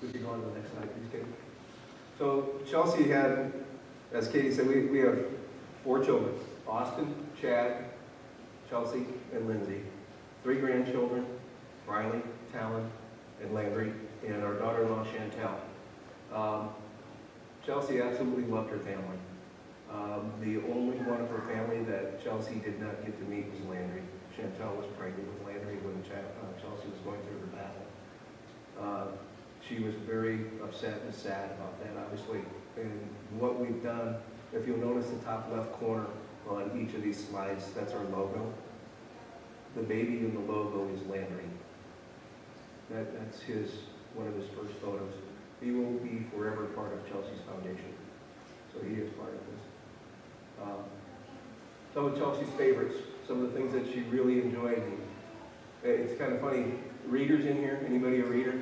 We can go on to the next slide, please, Katie. So Chelsey had, as Katie said, we have 4 children: Austin, Chad, Chelsey, and Lindsay. 3 grandchildren: Riley, Talon, and Landry, and our daughter-in-law, Chantel. Chelsey absolutely loved her family. The only one of her family that Chelsey did not get to meet was Landry. Chantel was pregnant with Landry when Chelsey was going through her battle. She was very upset and sad about that, obviously. And what we've done, if you'll notice the top left corner on each of these slides, that's our logo. The baby in the logo is Landry. That's one of his first photos. He will be forever part of Chelsey's foundation. So he is part of this. Some of Chelsey's favorites, some of the things that she really enjoyed. It's kind of funny, readers in here, anybody a reader?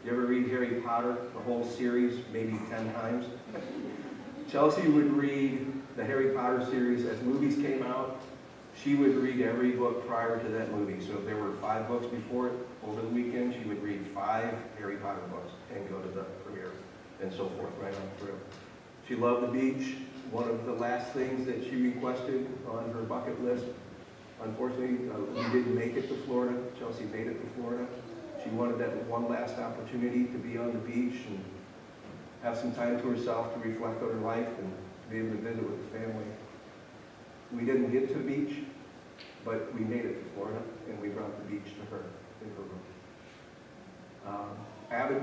You ever read Harry Potter, the whole series, maybe 10 times? Chelsey would read the Harry Potter series as movies came out. She would read every book prior to that movie. So if there were 5 books before it, over the weekend, she would read 5 Harry Potter books and go to the premiere and so forth, right on through. She loved the beach. One of the last things that she requested on her bucket list, unfortunately, we didn't make it to Florida. Chelsey made it to Florida. She wanted that one last opportunity to be on the beach and have some time to herself to reflect on her life and be able to visit with the family. We didn't get to the beach, but we made it to Florida, and we brought the beach to her in her room. Avid,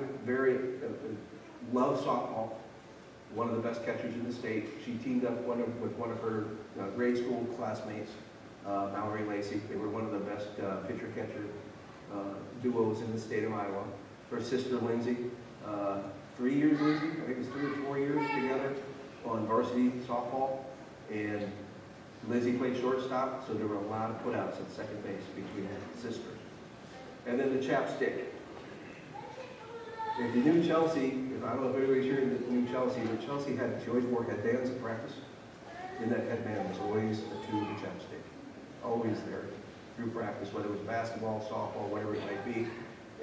loves softball. One of the best catchers in the state. She teamed up with one of her grade school classmates, Mallory Lacey. They were one of the best pitcher-catcher duos in the state of Iowa. Her sister, Lindsay, 3 years, Lindsay? I think it was 3 or 4 years together on varsity softball. And Lindsay played shortstop, so there were a lot of putouts at second base between the sisters. And then the chapstick. If you knew Chelsey, I don't know if anybody's here that knew Chelsey, but Chelsey she always wore headbands at practice. And that headband was always a tube of chapstick. Always there through practice, whether it was basketball, softball, whatever it might be.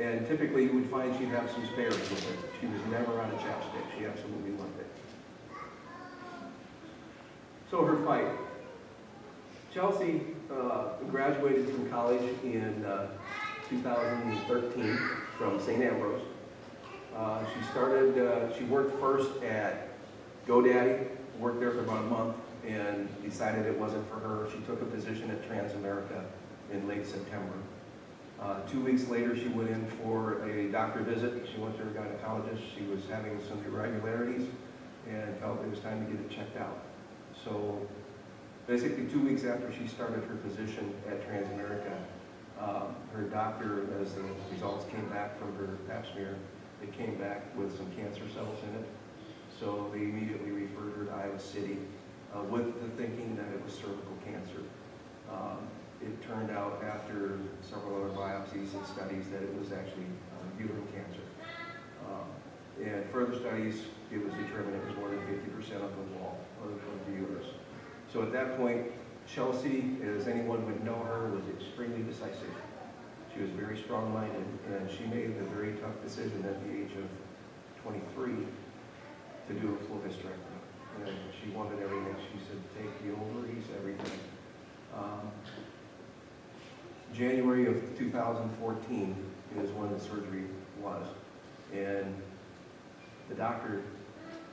And typically you would find she'd have some spares with her. She was never out of chapstick. She absolutely loved it. So her fight. Chelsey graduated from college in 2013 from St. Ambrose. She worked first at GoDaddy, worked there for about a month, and decided it wasn't for her. She took a position at Transamerica in late September. 2 weeks later, she went in for a doctor visit. She went to her gynecologist. She was having some irregularities and felt it was time to get it checked out. So basically 2 weeks after she started her position at Transamerica, her doctor, as the results came back from her pap smear, it came back with some cancer cells in it. So they immediately referred her to Iowa City with the thinking that it was cervical cancer. It turned out after several other biopsies and studies that it was actually uterine cancer. And further studies, it was determined it was more than 50% of the wall of the uterus. So at that point, Chelsey, as anyone would know her, was extremely decisive. She was very strong-minded, and she made the very tough decision at the age of 23 to do a full hysterectomy. And she wanted everything. She said, take the ovaries, everything. January of 2014 is when the surgery was. And the doctor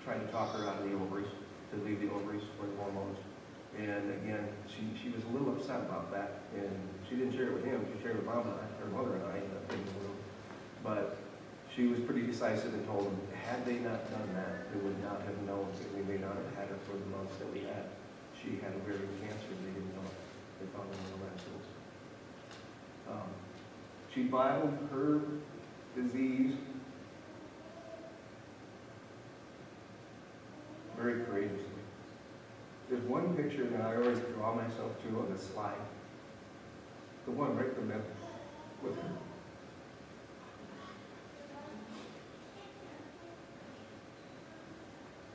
tried to talk her out of the ovaries, to leave the ovaries for the hormones. And again, she was a little upset about that, and she didn't share it with him. She shared it with Mom and I, her mother and I, in the room. But she was pretty decisive and told him, had they not done that, they would not have known that we may not have had her for the months that we had. She had ovarian cancer, they didn't know. They found it in the radicals. She battled her disease very courageously. There's one picture that I always draw myself to on this slide. The one right in the middle with her.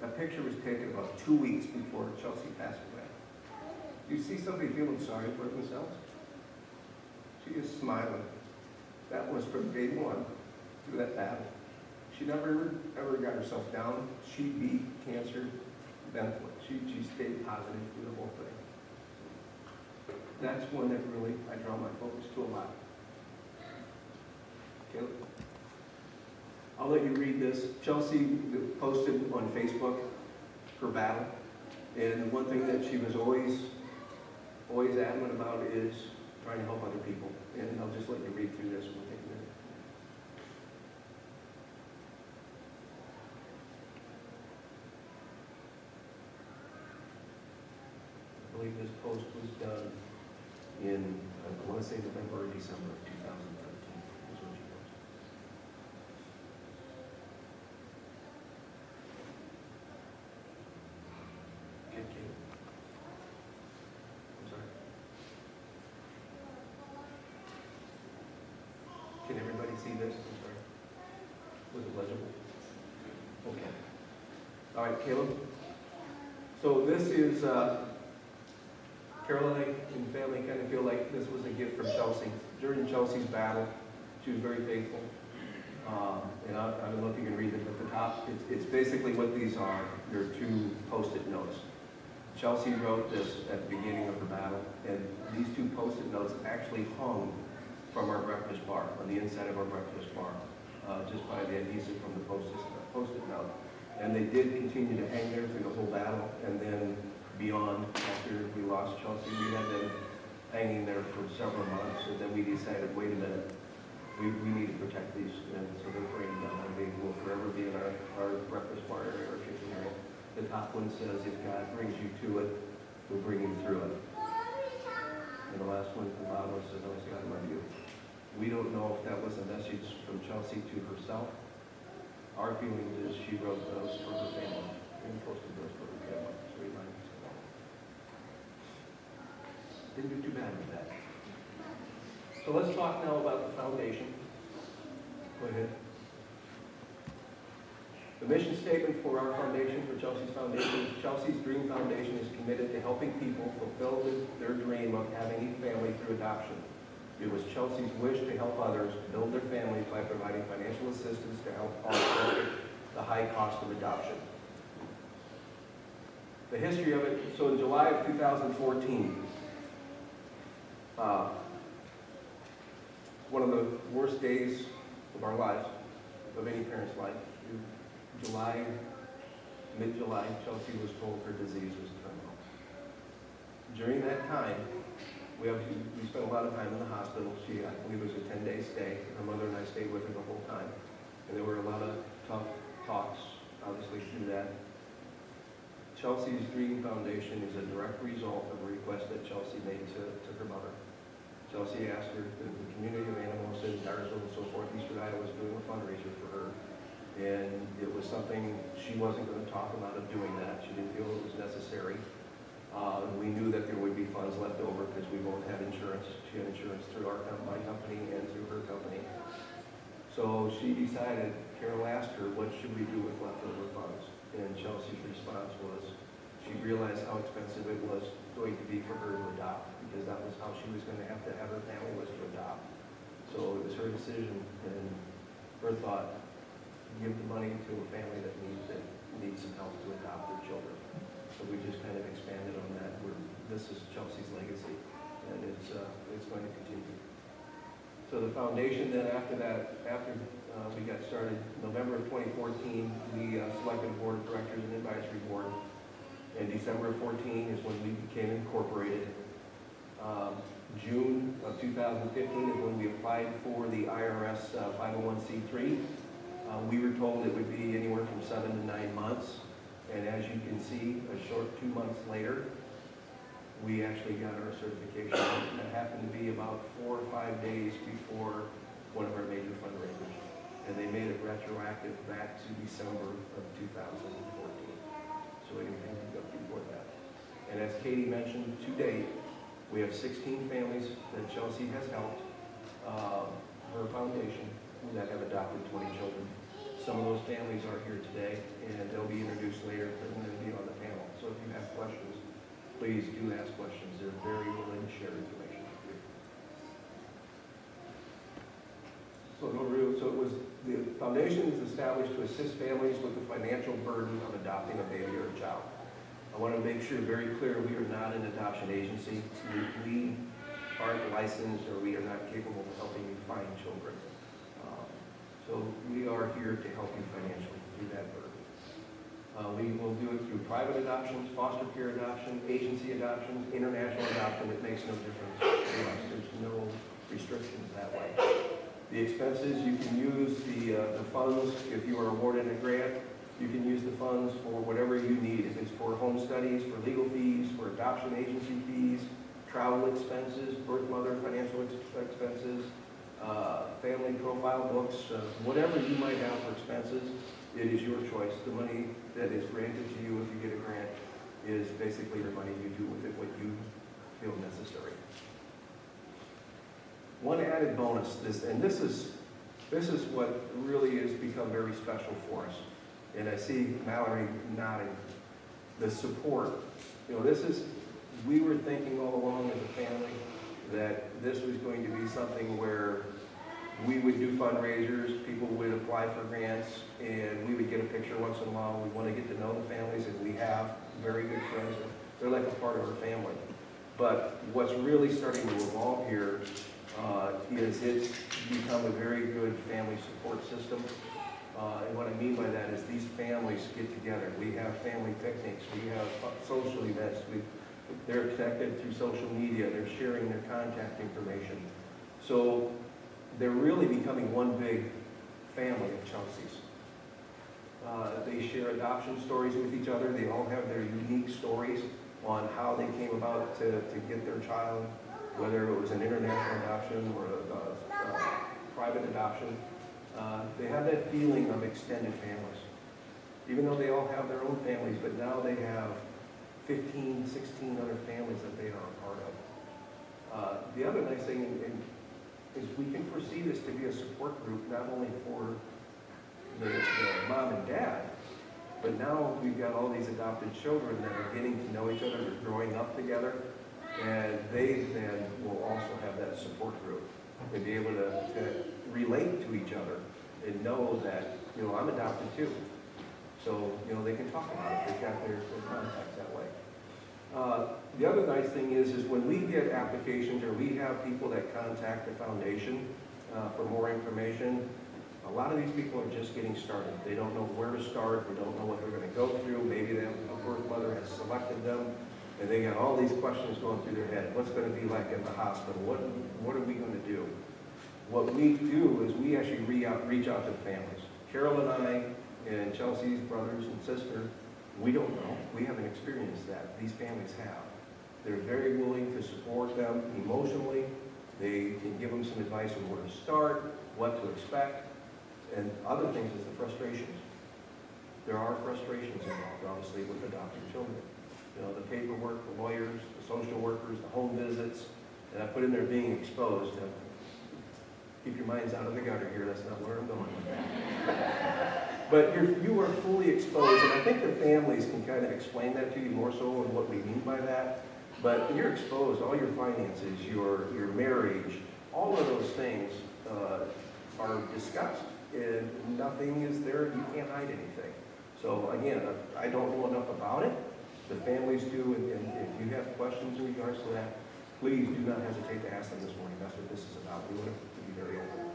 That picture was taken about 2 weeks before Chelsey passed away. You see somebody feeling sorry for themselves? She is smiling. That was from day one through that battle. She never ever got herself down. She beat cancer mentally. She stayed positive through the whole thing. That's one that really I draw my focus to a lot. Caleb? I'll let you read this. Chelsey posted on Facebook her battle, and the one thing that she was always adamant about is trying to help other people. And I'll just let you read through this. We'll take a minute. I believe this post was done in, I want to say November or December of 2013. Is what she posted. Okay. I'm sorry. Can everybody see this? I'm sorry. Was it legible? Okay. All right, Caleb. So this is, Carol and I and family kind of feel like this was a gift from Chelsey. During Chelsey's battle, she was very faithful. And I don't know if you can read it at the top. It's basically what these are. They're two Post-it notes. Chelsey wrote this at the beginning of her battle, and these two Post-it notes actually hung from our breakfast bar, on the inside of our breakfast bar, just by the adhesive from the Post-it note. And they did continue to hang there through the whole battle, and then beyond, after we lost Chelsey, we had them hanging there for several months, and then we decided, wait a minute, we need to protect these, and so they're framed down, and they will forever be in our breakfast bar area, our kitchen area. The top one says, if God brings you to it, we'll bring you through it. And the last one at the bottom says, oh, God love you. We don't know if that was a message from Chelsey to herself. Our feeling is she wrote those for her family, and posted those for her family. So we might didn't do too bad with that. So let's talk now about the foundation. Go ahead. The mission statement for our foundation, for Chelsey's Foundation, is Chelsey's Dream Foundation is committed to helping people fulfill their dream of having a family through adoption. It was Chelsey's wish to help others build their families by providing financial assistance to help offset the high cost of adoption. The history of it, so in July of 2014, one of the worst days of our lives, of any parent's life. July, mid-July, Chelsey was told her disease was terminal. During that time, we spent a lot of time in the hospital. I believe it was a 10-day stay. Her mother and I stayed with her the whole time. And there were a lot of tough talks, obviously, through that. Chelsey's Dream Foundation is a direct result of a request that Chelsey made to her mother. Chelsey asked her, the community of animals in Dyersville and so forth, Eastern Iowa was doing a fundraiser for her. And it was something she wasn't going to talk about of doing that. She didn't feel it was necessary. We knew that there would be funds left over because we both had insurance. She had insurance through my company and through her company. So she decided, Carol asked her, what should we do with leftover funds? And Chelsey's response was, she realized how expensive it was going to be for her to adopt, because that was how she was going to have her family was to adopt. So it was her decision and her thought, give the money to a family that needs some help to adopt their children. So we just kind of expanded on that. This is Chelsey's legacy, and it's going to continue. So the foundation then after we got started, November of 2014, we selected a board of directors and advisory board. And December of 14 is when we became incorporated. June of 2015 is when we applied for the IRS 501c3. We were told it would be anywhere from 7 to 9 months. And as you can see, a short 2 months later, we actually got our certification. That happened to be about 4 or 5 days before one of our major fundraisers. And they made it retroactive back to December of 2014. So anything can go before that. And as Katie mentioned, to date, we have 16 families that Chelsey has helped, her foundation, that have adopted 20 children. Some of those families are here today, and they'll be introduced later, and they'll be on the panel. So if you have questions, please do ask questions. They're very willing to share information with you. So it was The foundation is established to assist families with the financial burden of adopting a baby or a child. I want to make sure very clear we are not an adoption agency. We aren't licensed, or we are not capable of helping you find children. So we are here to help you financially through that burden. We will do it through private adoptions, foster care adoption, agency adoptions, international adoption. It makes no difference to us. There's no restrictions that way. The expenses, you can use the funds. If you are awarded a grant, you can use the funds for whatever you need. If it's for home studies, for legal fees, for adoption agency fees, travel expenses, birth mother financial expenses, family profile books, whatever you might have for expenses, it is your choice. The money that is granted to you if you get a grant is basically the money. You do with it what you feel necessary. One added bonus, this is what really has become very special for us. And I see Mallory nodding. The support. We were thinking all along as a family that this was going to be something where we would do fundraisers, people would apply for grants, and we would get a picture once in a while. We want to get to know the families, and we have very good friends. They're like a part of our family. But what's really starting to evolve here is it's become a very good family support system. And what I mean by that is these families get together. We have family picnics. We have social events. They're connected through social media. They're sharing their contact information. So they're really becoming one big family of Chelsea's. They share adoption stories with each other. They all have their unique stories on how they came about to get their child, whether it was an international adoption or a private adoption. They have that feeling of extended families. Even though they all have their own families, but now they have 15, 16 other families that they are a part of. The other nice thing is we can foresee this to be a support group, not only for the mom and dad, but now we've got all these adopted children that are getting to know each other, they're growing up together, and they then will also have that support group and be able to relate to each other and know that, I'm adopted too. So, they can talk about it. They've got their contacts that way. The other nice thing is when we get applications or we have people that contact the foundation for more information, a lot of these people are just getting started. They don't know where to start. They don't know what they're going to go through. Maybe a birth mother has selected them, and they got all these questions going through their head. What's going to be like at the hospital? What are we going to do? What we do is we actually reach out to the families. Carol and I and Chelsey's brothers and sister, we don't know. We haven't experienced that. These families have. They're very willing to support them emotionally. They can give them some advice on where to start, what to expect, and other things is the frustrations. There are frustrations involved, obviously, with adopting children. The paperwork, the lawyers, the social workers, the home visits, and I put in there being exposed. Now, keep your minds out of the gutter here. That's not where I'm going with that. But you are fully exposed, and I think the families can kind of explain that to you more so on what we mean by that. But you're exposed, all your finances, your marriage, all of those things are discussed, and nothing is there. You can't hide anything. So again, I don't know enough about it. The families do, and if you have questions in regards to that, please do not hesitate to ask them this morning. That's what this is about. We want to be very open.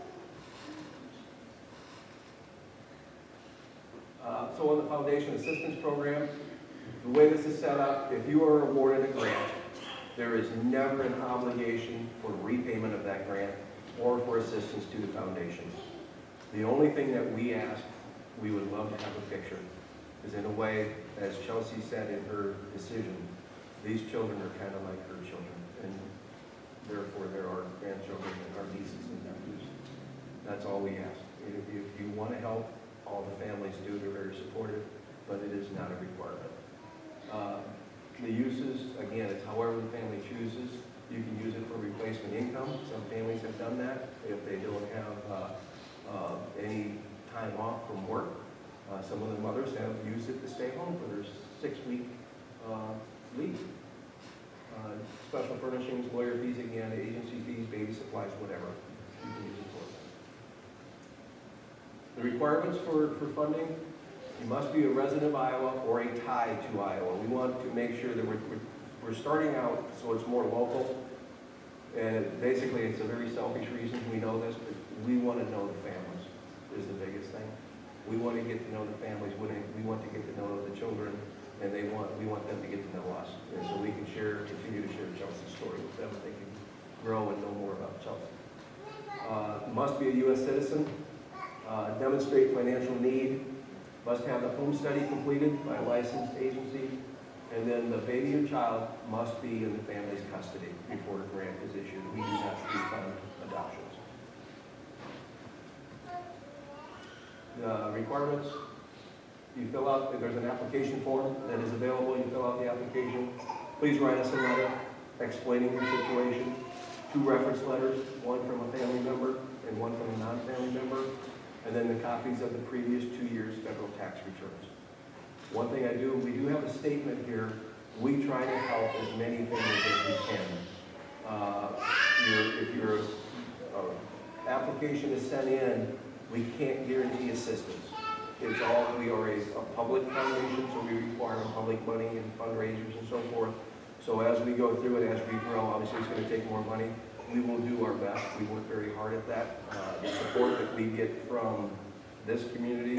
So on the Foundation Assistance Program, the way this is set up, if you are awarded a grant, there is never an obligation for repayment of that grant or for assistance to the foundation. The only thing that we ask, we would love to have a picture, is in a way, as Chelsey said in her decision, these children are kind of like her children, and therefore there are grandchildren and our nieces and nephews. That's all we ask. If you want to help, all the families do. They're very supportive, but it is not a requirement. The uses, again, it's however the family chooses. You can use it for replacement income. Some families have done that if they don't have any time off from work. Some of the mothers have used it to stay home for their 6-week leave. Special furnishings, lawyer fees, again, agency fees, baby supplies, whatever. You can use it for. The requirements for funding, you must be a resident of Iowa or a tie to Iowa. We want to make sure that we're starting out so it's more local. And basically, it's a very selfish reason. We know this, but we want to know the families is the biggest thing. We want to get to know the families. We want to get to know the children, and we want them to get to know us. And so we can continue to share Chelsey's story with them. They can grow and know more about Chelsey. Must be a U.S. citizen. Demonstrate financial need. Must have the home study completed by a licensed agency. And then the baby or child must be in the family's custody before a grant is issued. We do not refund adoptions. The requirements, you fill out, there's an application form that is available. You fill out the application. Please write us a letter explaining your situation. 2 reference letters, one from a family member and one from a non-family member, and then the copies of the previous 2 years' federal tax returns. One thing we do have a statement here. We try to help as many families as we can. If your application is sent in, we can't guarantee assistance. We are a public foundation, so we require public money and fundraisers and so forth. So as we go through it, as we grow, obviously it's going to take more money. We will do our best. We work very hard at that. The support that we get from this community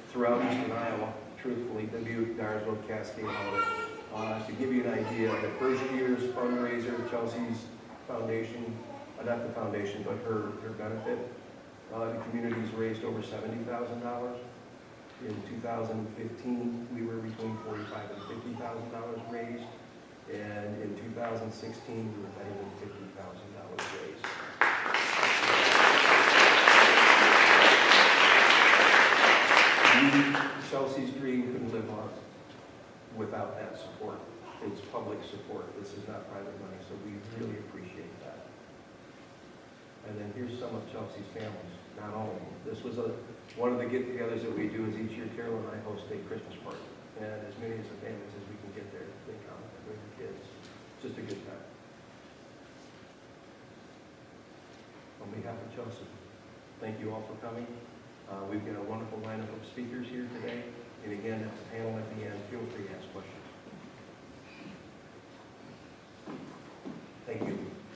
throughout Eastern Iowa, truthfully, Dubuque, Dyersville, Cascade, all of it. To give you an idea, the first year's fundraiser, Chelsey's foundation, not the foundation, but her benefit, the community's raised over $70,000. In 2015, we were between $45,000 and $50,000 raised. And in 2016, we were better than $50,000 raised. Chelsey's dream couldn't live on without that support. It's public support. This is not private money, so we really appreciate that. And then here's some of Chelsey's families, not all of them. This was one of the get-togethers that we do is each year Carol and I host a Christmas party. And as many of the families as we can get there, they come and bring the kids. It's just a good time. On behalf of Chelsey, thank you all for coming. We've got a wonderful lineup of speakers here today. And again, at the panel at the end, feel free to ask questions.